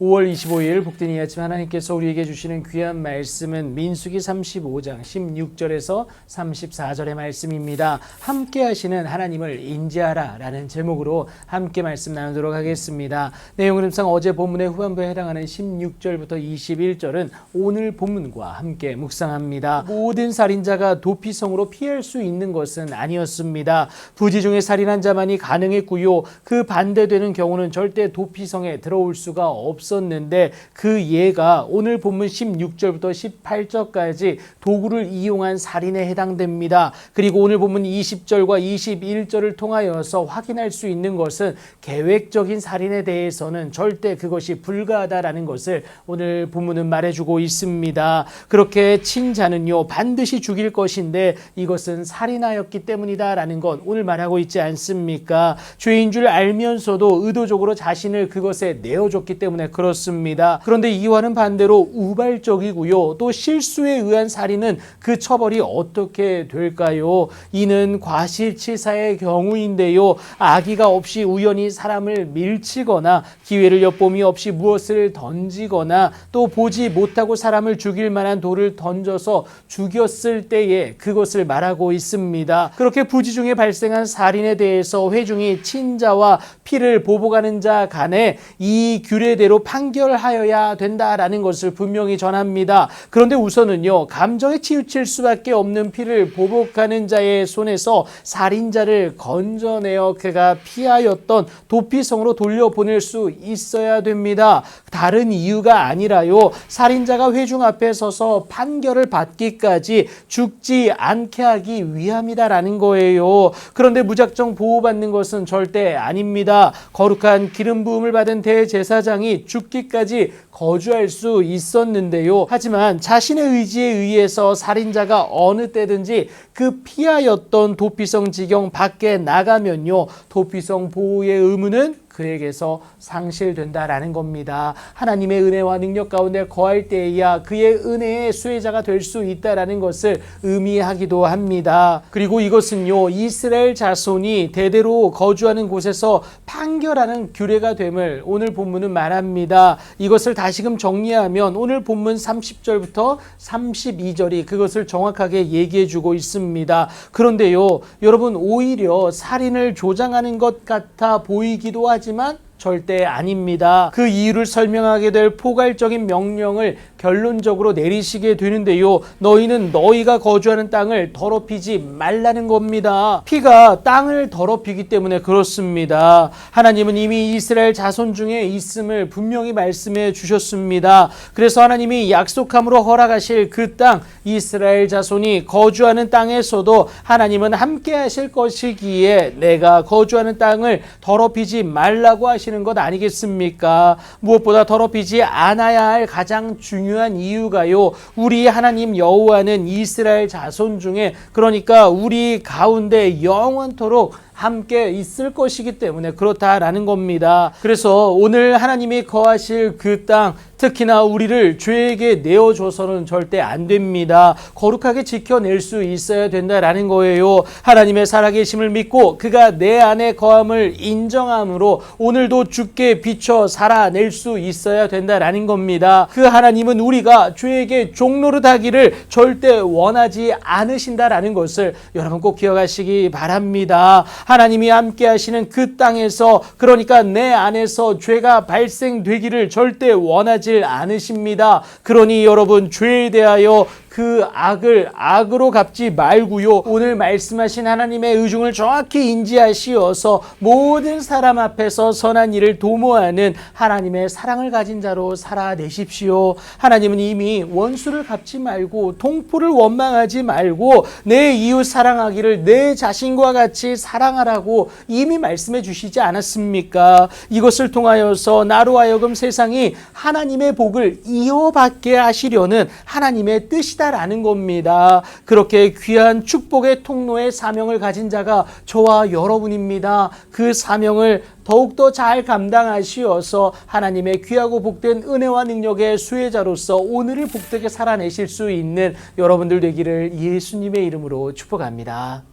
5월 25일 복된 이 아침 하나님께서 우리에게 주시는 귀한 말씀은 민수기 35장 16절에서 34절의 말씀입니다. 함께 하시는 하나님을 인지하라 라는 제목으로 함께 말씀 나누도록 하겠습니다. 내용은 항상 어제 본문의 후반부에 해당하는 16절부터 21절은 오늘 본문과 함께 묵상합니다. 모든 살인자가 도피성으로 피할 수 있는 것은 아니었습니다. 부지 중에 살인한 자만이 가능했고요. 그 반대되는 경우는 절대 도피성에 들어올 수가 없었는데 그 예가 오늘 본문 16절부터 18절까지 도구를 이용한 살인에 해당됩니다. 그리고 오늘 본문 20절과 21절을 통하여서 확인할 수 있는 것은 계획적인 살인에 대해서는 절대 그것이 불가하다라는 것을 오늘 본문은 말해주고 있습니다. 그렇게 친 자는요 반드시 죽일 것인데 이것은 살인하였기 때문이다라는 것 오늘 말하고 있지 않습니까? 죄인 줄 알면서도 의도적으로 자신을 그것에 내어줬기 때문에 그렇습니다. 그런데 이와는 반대로 우발적이고요. 또 실수에 의한 살인은 그 처벌이 어떻게 될까요? 이는 과실치사의 경우인데요. 악의가 없이 우연히 사람을 밀치거나 기회를 엿봄이 없이 무엇을 던지거나 또 보지 못하고 사람을 죽일 만한 돌을 던져서 죽였을 때에 그것을 말하고 있습니다. 그렇게 부지 중에 발생한 살인에 대해서 회중이 친자와 피를 보복하는 자 간에 이 규례대로 판결하여야 된다라는 것을 분명히 전합니다. 그런데 우선은요 감정에 치우칠 수밖에 없는 피를 보복하는 자의 손에서 살인자를 건져내어 그가 피하였던 도피성으로 돌려보낼 수 있어야 됩니다. 다른 이유가 아니라요 살인자가 회중 앞에 서서 판결을 받기까지 죽지 않게 하기 위함이다라는 거예요. 그런데 무작정 보호받는 것은 절대 아닙니다. 거룩한 기름 부음을 받은 대제사장이 죽기까지 거주할 수 있었는데요. 하지만 자신의 의지에 의해서 살인자가 어느 때든지 그 피하였던 도피성 지경 밖에 나가면요 도피성 보호의 의무는 그에게서 상실된다라는 겁니다. 하나님의 은혜와 능력 가운데 거할 때에야 그의 은혜의 수혜자가 될 수 있다라는 것을 의미하기도 합니다. 그리고 이것은요 이스라엘 자손이 대대로 거주하는 곳에서 판결하는 규례가 됨을 오늘 본문은 말합니다. 이것을 다시금 정리하면 오늘 본문 30절부터 32절이 그것을 정확하게 얘기해 주고 있습니다. 그런데요 여러분 오히려 살인을 조장하는 것 같아 보이기도 하지만 절대 아닙니다. 그 이유를 설명하게 될 포괄적인 명령을 결론적으로 내리시게 되는데요. 너희는 너희가 거주하는 땅을 더럽히지 말라는 겁니다. 피가 땅을 더럽히기 때문에 그렇습니다. 하나님은 이미 이스라엘 자손 중에 있음을 분명히 말씀해 주셨습니다. 그래서 하나님이 약속함으로 허락하실 그 땅, 이스라엘 자손이 거주하는 땅에서도 하나님은 함께 하실 것이기에 내가 거주하는 땅을 더럽히지 말라고 하시는 것 아니겠습니까? 무엇보다 더럽히지 않아야 할 가장 중요한 이유가요. 우리 하나님 여호와는 이스라엘 자손 중에 그러니까 우리 가운데 영원토록 함께 있을 것이기 때문에 그렇다라는 겁니다. 그래서 오늘 하나님이 거하실 그 땅, 특히나 우리를 죄에게 내어줘서는 절대 안 됩니다. 거룩하게 지켜낼 수 있어야 된다라는 거예요. 하나님의 살아계심을 믿고 그가 내 안에 거함을 인정함으로 오늘도 주께 비춰 살아낼 수 있어야 된다라는 겁니다. 그 하나님은 우리가 죄에게 종노릇하기를 절대 원하지 않으신다라는 것을 여러분 꼭 기억하시기 바랍니다. 하나님이 함께 하시는 그 땅에서 그러니까 내 안에서 죄가 발생되기를 절대 원하지 않으십니다. 그러니 여러분 죄에 대하여 그 악을 악으로 갚지 말고요. 오늘 말씀하신 하나님의 의중을 정확히 인지하시어서 모든 사람 앞에서 선한 일을 도모하는 하나님의 사랑을 가진 자로 살아내십시오. 하나님은 이미 원수를 갚지 말고 동포를 원망하지 말고 내 이웃 사랑하기를 내 자신과 같이 사랑하라고 이미 말씀해 주시지 않았습니까? 이것을 통하여서 나로 하여금 세상이 하나님의 복을 이어받게 하시려는 하나님의 뜻이다 라는 겁니다. 그렇게 귀한 축복의 통로의 사명을 가진 자가 저와 여러분입니다. 그 사명을 더욱더 잘 감당하시어서 하나님의 귀하고 복된 은혜와 능력의 수혜자로서 오늘을 복되게 살아내실 수 있는 여러분들 되기를 예수님의 이름으로 축복합니다.